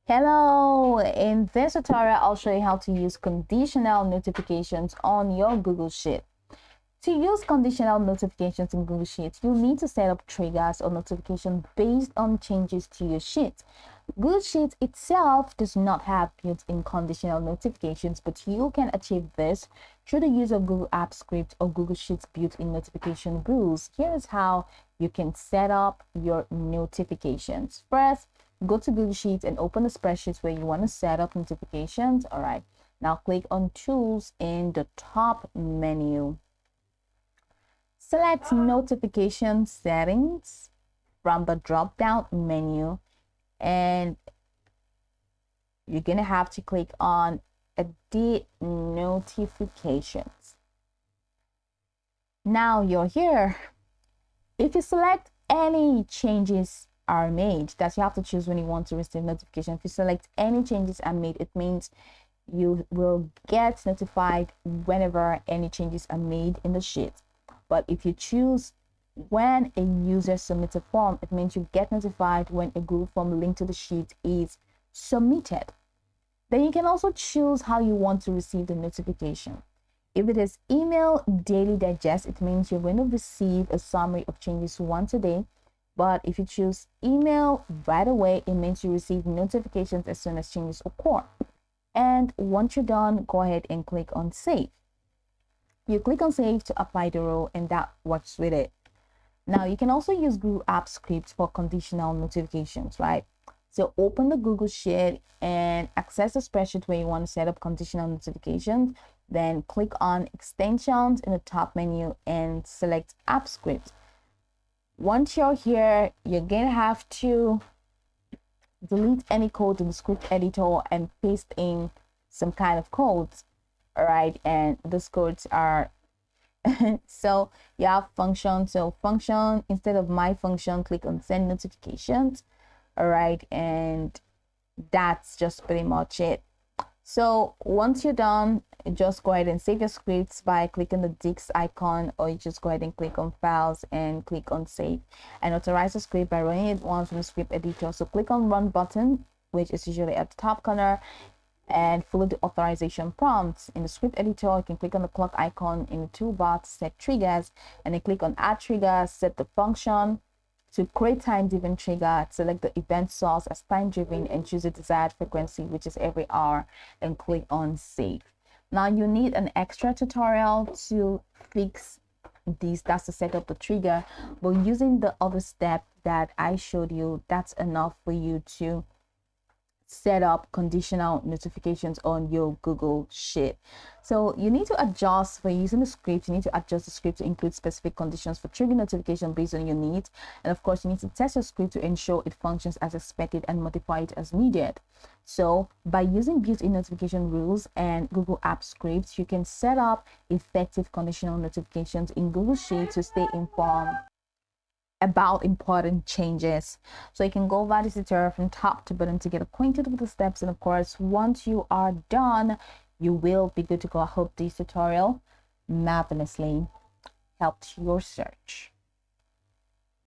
Hello, in this tutorial, I'll show you how to use conditional notifications on your Google Sheet. To use conditional notifications in Google Sheets, you'll need to set up triggers or notifications based on changes to your sheet. Google Sheets itself does not have built-in conditional notifications, but you can achieve this through the use of Google Apps Script or Google Sheets built-in notification rules. Here is how you can set up your notifications. First, go to Google Sheets and open the spreadsheet where you want to set up notifications. All right, now click on Tools in the top menu. Select Notification Settings from the drop-down menu, and you're gonna have to click on Edit Notifications. Now you're here. If you select any changes are made, that you have to choose when you want to receive notification. If you select any changes are made, it means you will get notified whenever any changes are made in the sheet. But if you choose when a user submits a form, it means you get notified when a Google form linked to the sheet is submitted. Then you can also choose how you want to receive the notification. If it is email daily digest, it means you're going to receive a summary of changes once a day. But if you choose email right away, it means you receive notifications as soon as changes occur. And once you're done, go ahead and click on Save. You click on Save to apply the rule, and that works with it. Now, you can also use Google Apps Script for conditional notifications, right? So open the Google Sheet and access the spreadsheet where you want to set up conditional notifications. Then click on Extensions in the top menu and select App Script. Once you're here, you're going to have to delete any code in the script editor and paste in some kind of codes. All right, and those codes are so you have function. So function, instead of my function, click on send notifications. All right, and that's just pretty much it. So once you're done, just go ahead and save your scripts by clicking the disk icon, or you just go ahead and click on Files and click on Save, and authorize the script by running it once from the script editor. So click on Run button, which is usually at the top corner, and follow the authorization prompts. In the script editor, you can click on the clock icon in the toolbar to set triggers, and then click on Add Triggers, set the function to create time-driven trigger, select the event source as time-driven, and choose the desired frequency, which is every hour, and click on Save. Now you need an extra tutorial to fix these. That's to set up the trigger, but using the other step that I showed you, that's enough for you to set up conditional notifications on your Google Sheet. So you need to adjust, for using the script, you need to adjust the script to include specific conditions for triggering notification based on your needs. And of course, you need to test your script to ensure it functions as expected and modify it as needed. So by using built-in notification rules and Google Apps Script, you can set up effective conditional notifications in Google Sheets to stay informed about important changes. So you can go over this tutorial from top to bottom to get acquainted with the steps, and of course, once you are done, you will be good to go. I hope this tutorial marvelously helped your search.